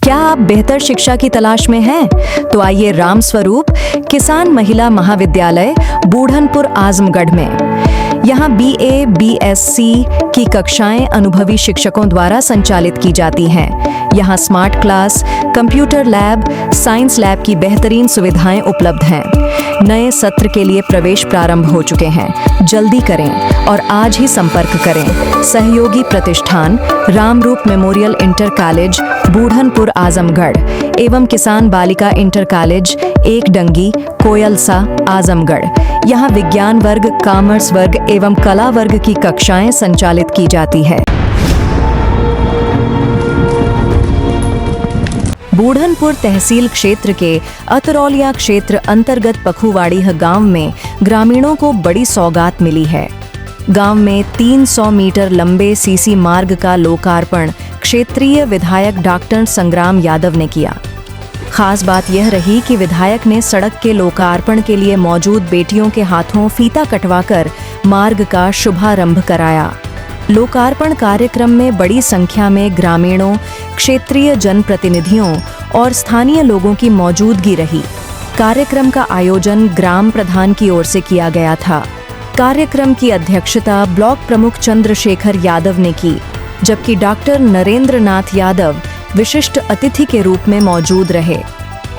क्या आप बेहतर शिक्षा की तलाश में हैं? तो आइए राम स्वरूप किसान महिला महाविद्यालय बूढ़नपुर आजमगढ़ में। यहाँ BA, BSc की कक्षाएं अनुभवी शिक्षकों द्वारा संचालित की जाती हैं। यहाँ smart class, computer lab, science lab की बेहतरीन सुविधाएं उपलब्ध हैं। नए सत्र के लिए प्रवेश प्रारंभ हो चुके हैं। जल्दी करें और आज ही संपर्क करें। सहयोगी प्रतिष्ठान Ramroop memorial inter college Budhanpur Azamgarh एवं किसान बालिका इंटर कॉलेज एक डंगी कोयलसा आजमगढ़। यहाँ विज्ञान वर्ग, कॉमर्स वर्ग एवं कला वर्ग की कक्षाएं संचालित की जाती है। बूढ़नपुर तहसील क्षेत्र के अतरौलिया क्षेत्र अंतर्गत पखुवाड़ी गांव में ग्रामीणों को बड़ी सौगात मिली है। गांव में 300 मीटर लंबे सीसी मार्ग का लोकार्पण क्षेत्रीय विधायक डॉक्टर संग्राम यादव ने किया। खास बात यह रही कि विधायक ने सड़क के लोकार्पण के लिए मौजूद बेटियों के हाथों फीता कटवाकर मार्ग का शुभारंभ कराया। लोकार्पण कार्यक्रम में बड़ी संख्या में ग्रामीणों, क्षेत्रीय जनप्रतिनिधियों और स्थानीय लोगों की मौजूदगी रही। कार्यक्रम का आयोजन ग्राम प्रधान की ओर से किया गया था। कार्यक्रम की अध्यक्षता ब्लॉक प्रमुख चंद्रशेखर यादव ने की, जबकि डॉक्टर नरेंद्र नाथ यादव विशिष्ट अतिथि के रूप में मौजूद रहे।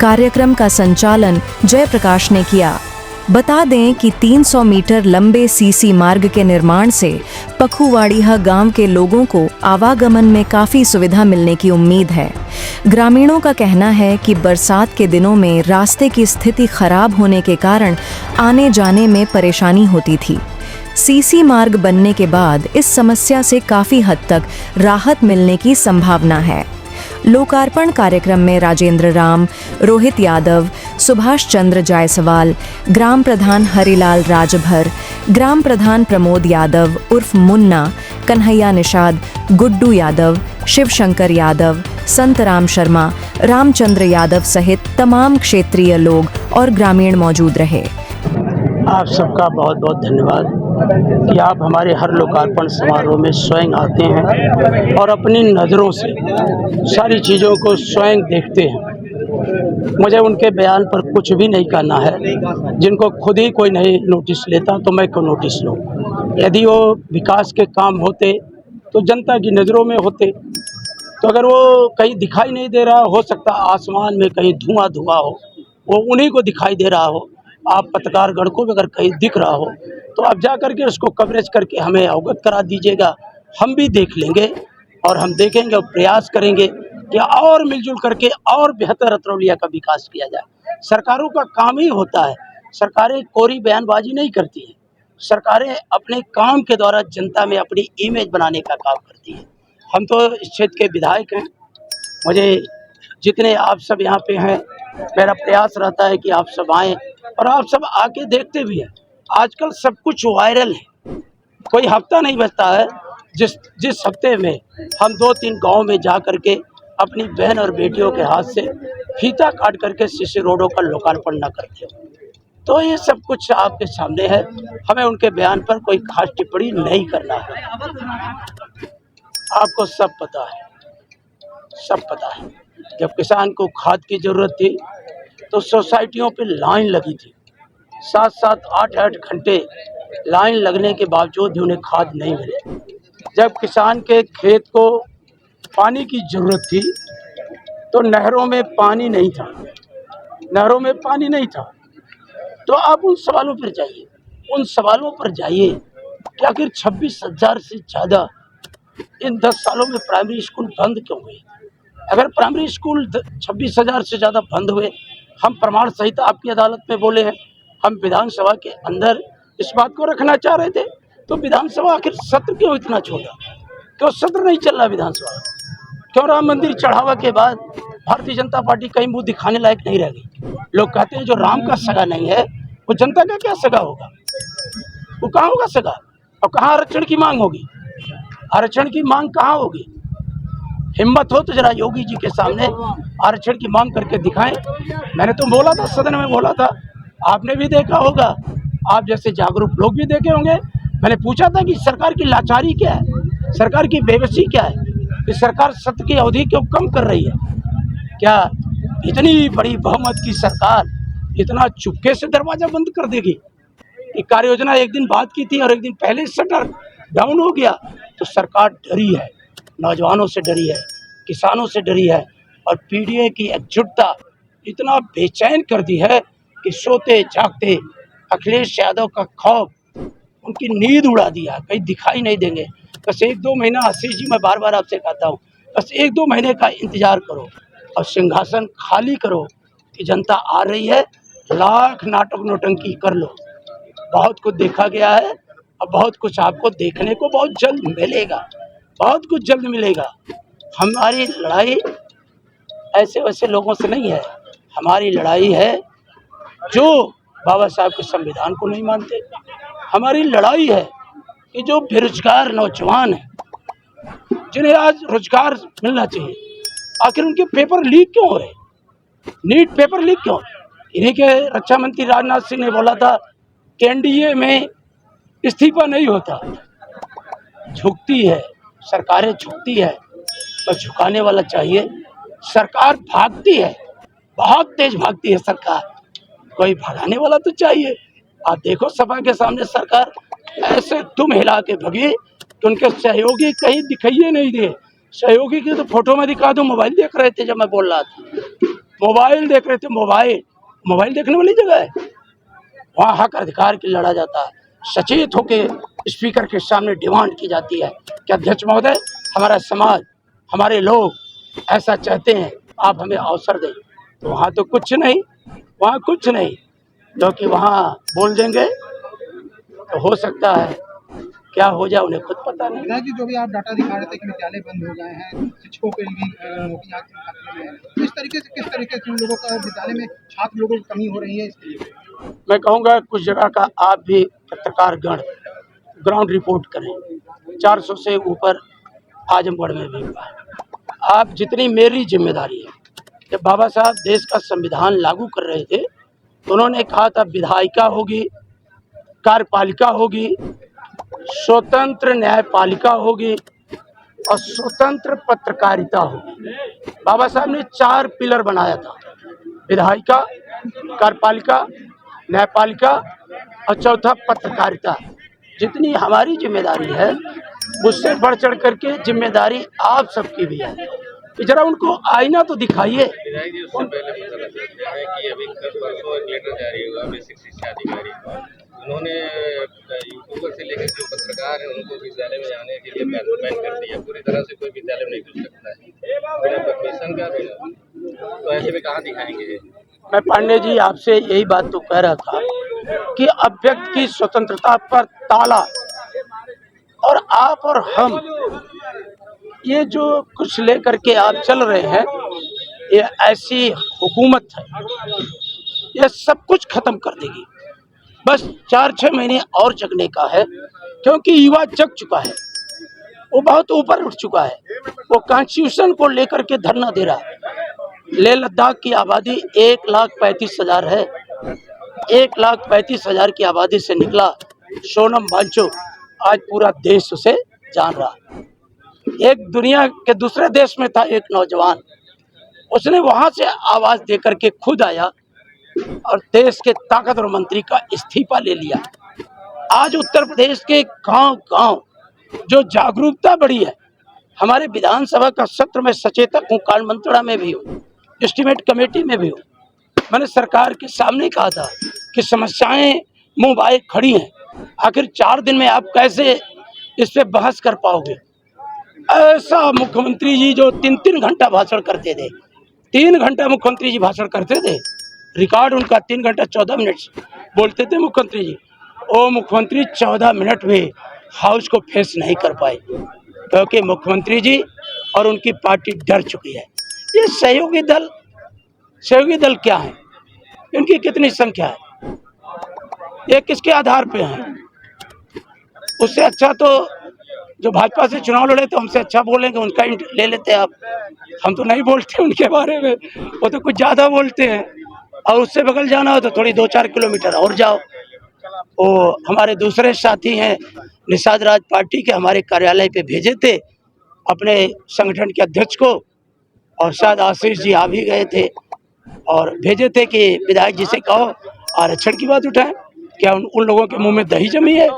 कार्यक्रम का संचालन जयप्रकाश ने किया। बता दें कि 300 मीटर लंबे सीसी मार्ग के निर्माण से पखुवाड़ीहा गांव के लोगों को आवागमन में काफ़ी सुविधा मिलने की उम्मीद है। ग्रामीणों का कहना है कि बरसात के दिनों में रास्ते की स्थिति खराब होने के कारण आने जाने में परेशानी होती थी। सीसी मार्ग बनने के बाद इस समस्या से काफ़ी हद तक राहत मिलने की संभावना है। लोकार्पण कार्यक्रम में राजेंद्र राम, रोहित यादव, सुभाष चंद्र जायसवाल, ग्राम प्रधान हरिलाल राजभर, ग्राम प्रधान प्रमोद यादव उर्फ मुन्ना, कन्हैया निषाद, गुड्डू यादव, शिवशंकर यादव, संतराम शर्मा, रामचंद्र यादव सहित तमाम क्षेत्रीय लोग और ग्रामीण मौजूद रहे। आप सबका बहुत बहुत धन्यवाद कि आप हमारे हर लोकार्पण समारोह में स्वयं आते हैं और अपनी नज़रों से सारी चीज़ों को स्वयं देखते हैं। मुझे उनके बयान पर कुछ भी नहीं कहना है। जिनको खुद ही कोई नहीं नोटिस लेता तो मैं क्यों नोटिस लूँ। यदि वो विकास के काम होते तो जनता की नज़रों में होते। तो अगर वो कहीं दिखाई नहीं दे रहा, हो सकता आसमान में कहीं धुआं धुआं हो, वो उन्हीं को दिखाई दे रहा हो। आप पत्रकारगण को भी अगर कहीं दिख रहा हो तो आप जा करके उसको कवरेज करके हमें अवगत करा दीजिएगा। हम भी देख लेंगे और हम देखेंगे और प्रयास करेंगे कि और मिलजुल करके और बेहतर अतरौलिया का विकास किया जाए। सरकारों का काम ही होता है, सरकारें कोरी बयानबाजी नहीं करती हैं। सरकारें अपने काम के द्वारा जनता में अपनी इमेज बनाने का काम करती हैं। हम तो इस क्षेत्र के विधायक हैं। मुझे जितने आप सब यहाँ पे हैं, मेरा प्रयास रहता है कि आप सब आएँ और आप सब आके देखते भी हैं। आजकल सब कुछ वायरल है, कोई हफ्ता नहीं बचता है जिस हफ्ते में हम 2-3 गांव में जा करके अपनी बहन और बेटियों के हाथ से फीता काट करके सीसी रोडों का लोकार्पण न करते हो। तो ये सब कुछ आपके सामने है। हमें उनके बयान पर कोई खास टिप्पणी नहीं करना है। आपको सब पता है। जब किसान को खाद की ज़रूरत थी तो सोसाइटियों पे लाइन लगी थी। 7-7, 8-8 घंटे लाइन लगने के बावजूद भी उन्हें खाद नहीं मिली। जब किसान के खेत को पानी की ज़रूरत थी तो नहरों में पानी नहीं था। तो आप उन सवालों पर जाइए कि आखिर 26,000 से ज़्यादा इन 10 सालों में प्राइमरी स्कूल बंद क्यों हुए। अगर प्राइमरी स्कूल 26,000 से ज़्यादा बंद हुए, हम प्रमाण सहित आपकी अदालत में बोले हैं। हम विधानसभा के अंदर इस बात को रखना चाह रहे थे, तो विधानसभा आखिर सत्र क्यों इतना छोटा, क्यों सत्र नहीं चल रहा विधानसभा, क्यों राम मंदिर चढ़ावा के बाद भारतीय जनता पार्टी कहीं मुंह दिखाने लायक नहीं रह गई। लोग कहते हैं जो राम का सगा नहीं है वो जनता का क्या सगा होगा, वो कहाँ होगा सगा। और कहाँ आरक्षण की मांग होगी, आरक्षण की मांग कहाँ होगी। हिम्मत हो तो जरा योगी जी के सामने आरक्षण की मांग करके दिखाएं। मैंने तो बोला था, सदन में बोला था, आपने भी देखा होगा, आप जैसे जागरूक लोग भी देखे होंगे। मैंने पूछा था कि सरकार की लाचारी क्या है, सरकार की बेबसी क्या है, कि सरकार सत्र की अवधि क्यों कम कर रही है। क्या इतनी बड़ी बहुमत की सरकार इतना चुपके से दरवाजा बंद कर देगी? कि कार्य योजना एक दिन बाद की थी और एक दिन पहले शटर डाउन हो गया, तो सरकार डरी है, नौजवानों से डरी है, किसानों से डरी है, और पीडीए की एकजुटता इतना बेचैन कर दी है कि सोते जागते अखिलेश यादव का खौफ उनकी नींद उड़ा दिया, कहीं दिखाई नहीं देंगे। बस 1-2 महीना, आशीष जी मैं बार बार आपसे कहता हूँ, बस 1-2 महीने का इंतजार करो और सिंहासन खाली करो कि जनता आ रही है, लाख नाटक नौटंकी कर लो। बहुत कुछ देखा गया है और बहुत कुछ आपको देखने को बहुत जल्द मिलेगा, बहुत कुछ जल्द मिलेगा। हमारी लड़ाई ऐसे वैसे लोगों से नहीं है, हमारी लड़ाई है जो बाबा साहब के संविधान को नहीं मानते। हमारी लड़ाई है कि जो बेरोजगार नौजवान हैं, जिन्हें आज रोजगार मिलना चाहिए, आखिर उनके पेपर लीक क्यों हो रहे? नीट पेपर लीक क्यों? इन्हीं के रक्षा मंत्री राजनाथ सिंह ने बोला था कि एनडीए में इस्तीफा नहीं होता। झुकती है सरकारें, झुकती है, बस झुकाने वाला चाहिए। सरकार भागती है, बहुत तेज भागती है सरकार, कोई भगाने वाला तो चाहिए। आप देखो सभा के सामने सरकार ऐसे दुम हिला के भगी कि उनके सहयोगी कहीं दिखाइए नहीं दे। सहयोगी की तो फोटो में दिखा दूं, मोबाइल देख रहे थे जब मैं बोल रहा था, मोबाइल देख रहे थे। मोबाइल देखने वाली जगह है, वहाँ हक अधिकार की लड़ा जाता है। सचेत होके स्पीकर के सामने डिमांड की जाती है कि अध्यक्ष महोदय, हमारा समाज, हमारे लोग ऐसा चाहते हैं, आप हमें अवसर दें। तो वहाँ तो कुछ नहीं, वहाँ कुछ नहीं, क्योंकि वहाँ बोल देंगे तो हो सकता है क्या हो जाए उन्हें खुद पता नहीं। विधायक जी, जो भी आप डाटा दिखा रहे थे कि विद्यालय बंद हो गए हैं, शिक्षकों के भी नौकरियां खाते में है, तो इस तरीके से किस तरीके से उन लोगों का विद्यालय में छात्र लोगों की कमी हो रही है? इसके लिए मैं कहूँगा कुछ जगह का आप भी पत्रकारगण ग्राउंड रिपोर्ट करें। 400 से ऊपर आजमगढ़ में भी हुआ है। आप जितनी मेरी जिम्मेदारी है, जब बाबा साहब देश का संविधान लागू कर रहे थे तो उन्होंने कहा था विधायिका होगी, कार्यपालिका होगी, स्वतंत्र न्यायपालिका होगी और स्वतंत्र पत्रकारिता होगी। बाबा साहब ने 4 पिलर बनाया था, विधायिका, कार्यपालिका, न्यायपालिका और चौथा पत्रकारिता। जितनी हमारी जिम्मेदारी है उससे बढ़ चढ़ करके जिम्मेदारी आप सबकी भी है कि जरा उनको आईना तो दिखाइए। विधायक जी, उससे पहले पता लग सकता है कि अभी कल परसों एक लेटर जारी हुआ बेसिक शिक्षा अधिकारी का। उन्होंने यूट्यूबर से लेकर जो पत्रकार है उनको विद्यालय में जाने के लिए बैन कर दिया। पूरी तरह से कोई विद्यालय में नहीं घुस सकता है बिना परमिशन का, बिना। तो ऐसे में कहाँ दिखाएंगे? मैं पांडे जी आपसे यही बात तो कह रहा था कि अभिव्यक्ति की स्वतंत्रता पर ताला, और आप और हम ये जो कुछ लेकर के आप चल रहे हैं, ये ऐसी हुकूमत है, ये सब कुछ खत्म कर देगी। बस 4-6 महीने और जगने का है, क्योंकि युवा जग चुका है, वो बहुत ऊपर उठ चुका है। वो कॉन्स्टिट्यूशन को लेकर के धरना दे रहा है। लेह लद्दाख की आबादी 1,35,000 है। 1,35,000 की आबादी से निकला सोनम वांगचुक, आज पूरा देश उसे जान रहा है। एक दुनिया के दूसरे देश में था एक नौजवान, उसने वहां से आवाज देकर के खुद आया और देश के ताकतवर मंत्री का इस्तीफा ले लिया। आज उत्तर प्रदेश के गांव-गांव जो जागरूकता बढ़ी है, हमारे विधानसभा का सत्र में सचेतक हूँ, काल मंत्रणा में भी हूँ, एस्टीमेट कमेटी में भी हूँ। मैंने सरकार के सामने कहा था कि समस्याएं मुंह बाए खड़ी हैं, आखिर 4 दिन में आप कैसे इस पे बहस कर पाओगे? ऐसा मुख्यमंत्री जी जो 3-3 घंटा भाषण करते थे, 3 घंटा मुख्यमंत्री जी भाषण करते थे, रिकॉर्ड उनका 3 घंटा 14 मिनट बोलते थे मुख्यमंत्री जी। वो मुख्यमंत्री 14 मिनट में हाउस को फेस नहीं कर पाए, क्योंकि मुख्यमंत्री जी और उनकी पार्टी डर चुकी है। ये सहयोगी दल क्या है? इनकी कितनी संख्या है? ये किसके आधार पे है? उससे अच्छा तो जो भाजपा से चुनाव लड़े तो हमसे अच्छा बोलेंगे, उनका ले लेते आप। हम तो नहीं बोलते उनके बारे में, वो तो कुछ ज़्यादा बोलते हैं। और उससे बगल जाना हो तो थोड़ी 2-4 किलोमीटर और जाओ। वो हमारे दूसरे साथी हैं निषाद राज पार्टी के, हमारे कार्यालय पे भेजे थे अपने संगठन के अध्यक्ष को, और शायद आशीष जी आ भी गए थे और भेजे थे कि विधायक जी से कहो आरक्षण की बात उठाएं। क्या उन लोगों के मुंह में दही जमी है?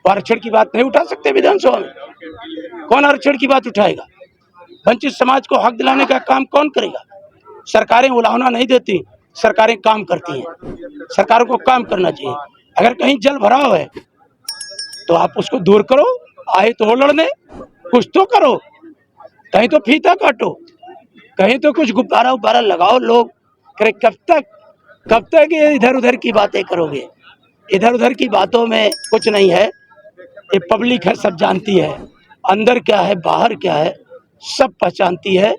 आरक्षण की बात नहीं उठा सकते विधानसभा में? कौन आरक्षण की बात उठाएगा? वंचित समाज को हक दिलाने का काम कौन करेगा? सरकारें उलाहना नहीं देती, सरकारें काम करती हैं। सरकारों को काम करना चाहिए। अगर कहीं जल भराव है तो आप उसको दूर करो, आए तो हो लड़ने, कुछ तो करो, कहीं तो फीता काटो, कहीं तो कुछ गुब्बारा उब्बारा लगाओ। लोग करे कब तक ये इधर उधर की बातें करोगे? इधर उधर की बातों में कुछ नहीं है। ये पब्लिक है, सब जानती है अंदर क्या है बाहर क्या है, सब पहचानती है।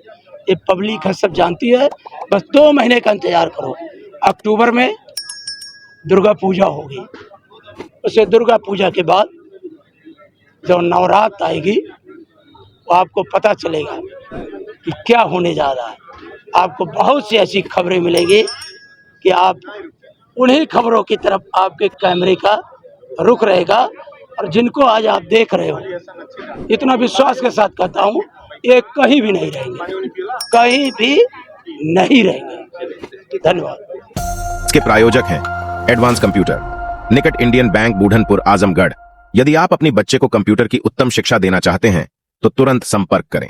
ये पब्लिक है, सब जानती है। बस 2 महीने का इंतजार करो। अक्टूबर में दुर्गा पूजा होगी, उसे दुर्गा पूजा के बाद जब नवरात्र आएगी तो आपको पता चलेगा कि क्या होने जा रहा है। आपको बहुत सी ऐसी खबरें मिलेंगी कि आप उन्हीं खबरों की तरफ आपके कैमरे का रुख रहेगा। और जिनको आज आप देख रहे हो, इतना विश्वास के साथ कहता हूँ, ये कहीं भी नहीं रहेंगे, कहीं भी नहीं रहेंगे। धन्यवाद। इसके प्रायोजक हैं एडवांस कंप्यूटर, निकट इंडियन बैंक, बूढ़नपुर, आजमगढ़। यदि आप अपनी बच्चे को कंप्यूटर की उत्तम शिक्षा देना चाहते हैं तो तुरंत संपर्क करें।